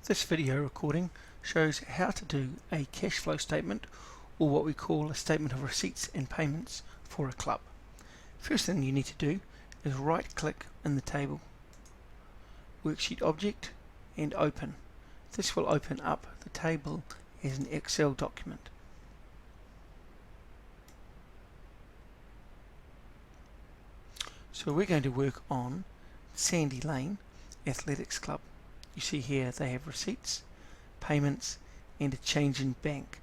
This video recording shows how to do a cash flow statement, or what we call a statement of receipts and payments for a club. First thing you need to do is right click in the table, worksheet object, and open. This will open up the table as an Excel document. So we're going to work on Sandy Lane Athletics Club. You see here they have receipts, payments, and a change in bank.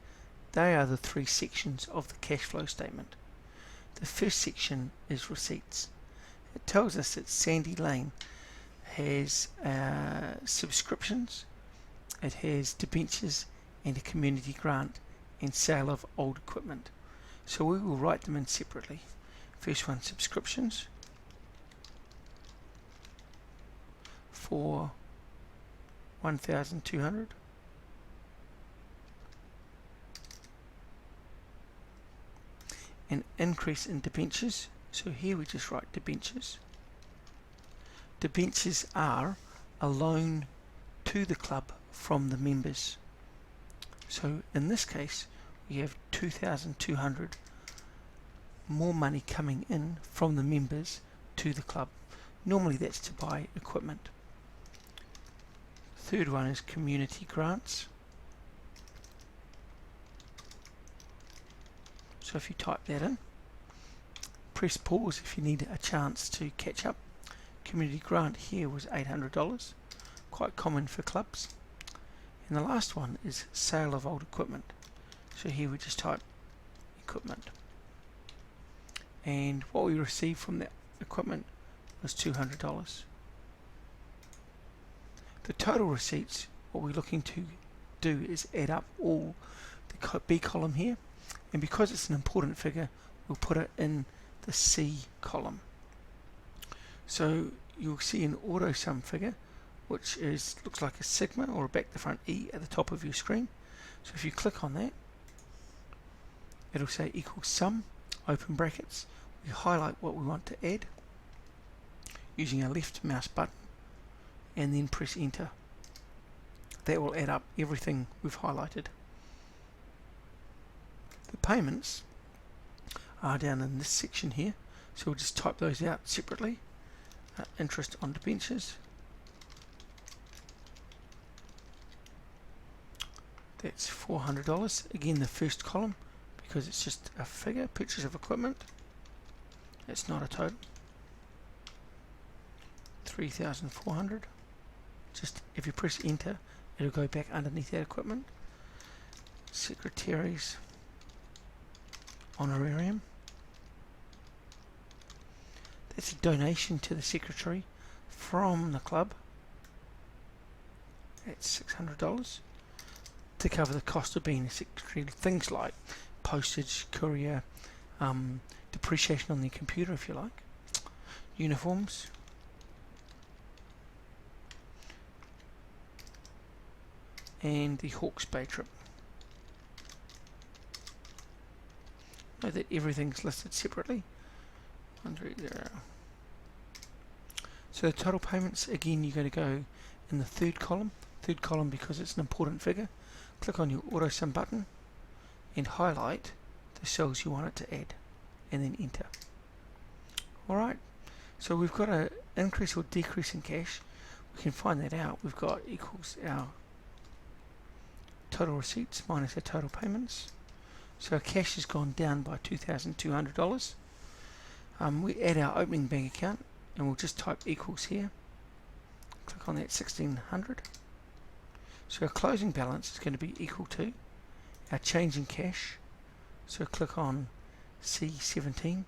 They are the three sections of the cash flow statement. The first section is receipts. It tells us that Sandy Lane has subscriptions, it has debentures, and a community grant and sale of old equipment. So we will write them in separately. First one, subscriptions for 1,200. An increase in debentures, so here we just write debentures. Debentures are a loan to the club from the members. So in this case we have 2,200 more money coming in from the members to the club. Normally that's to buy equipment. Third one is community grants. So if you type that in, press pause if you need a chance to catch up. Community grant here was $800, quite common for clubs. And the last one is sale of old equipment. So here we just type equipment. And what we received from that equipment was $200. The total receipts, what we're looking to do is add up all the B column here, and because it's an important figure we'll put it in the C column. So you'll see an auto sum figure which looks like a sigma or a back to front E at the top of your screen. So if you click on that, it'll say equals sum, open brackets. We highlight what we want to add using our left mouse button and then press enter. That will add up everything we've highlighted. The payments are down in this section here, so we'll just type those out separately. Interest on debentures, that's $400. Again, the first column, because it's just a figure. Purchase of equipment, that's not a total. 3,400. Just if you press enter, it'll go back underneath that equipment. Secretaries honorarium, that's a donation to the secretary from the club. That's $600 to cover the cost of being a secretary. Things like postage, courier, depreciation on the computer if you like, uniforms, and the Hawke's Bay trip. Note that everything's listed separately. 130. So the total payments, again you're going to go in the third column because it's an important figure. Click on your auto sum button and highlight the cells you want it to add and then enter. Alright, so we've got an increase or decrease in cash. We can find that out. We've got equals our total receipts minus our total payments. So our cash has gone down by $2,200. We add our opening bank account and we'll just type equals here. Click on that 1,600. So our closing balance is going to be equal to our change in cash. So click on C17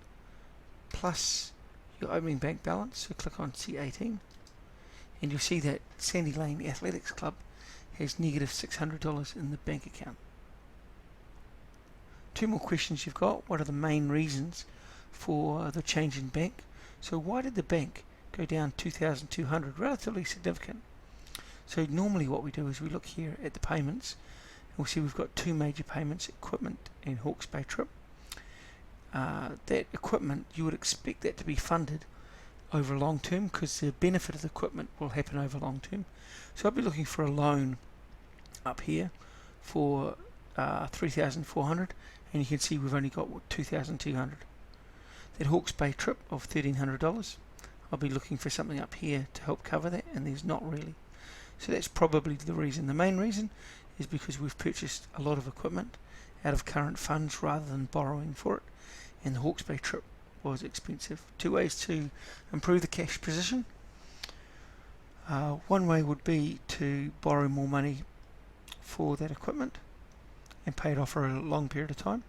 plus your opening bank balance. So click on C18 and you'll see that Sandy Lane Athletics Club has negative $600 in the bank account. Two more questions you've got. What are the main reasons for the change in bank? So why did the bank go down 2,200? Relatively significant. So normally what we do is we look here at the payments and we'll see we've got two major payments, equipment and Hawke's Bay trip. That equipment, you would expect that to be funded over long term, because the benefit of the equipment will happen over long term. So I'll be looking for a loan up here for 3,400, and you can see we've only got 2,200. That Hawke's Bay trip of $1,300, I'll be looking for something up here to help cover that, and there's not really. So that's probably the reason. The main reason is because we've purchased a lot of equipment out of current funds rather than borrowing for it, and the Hawke's Bay trip was expensive. Two ways to improve the cash position. One way would be to borrow more money for that equipment and pay it off for a long period of time.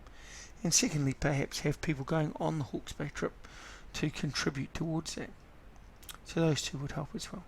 And secondly, perhaps have people going on the Hawke's Bay trip to contribute towards that. So those two would help as well.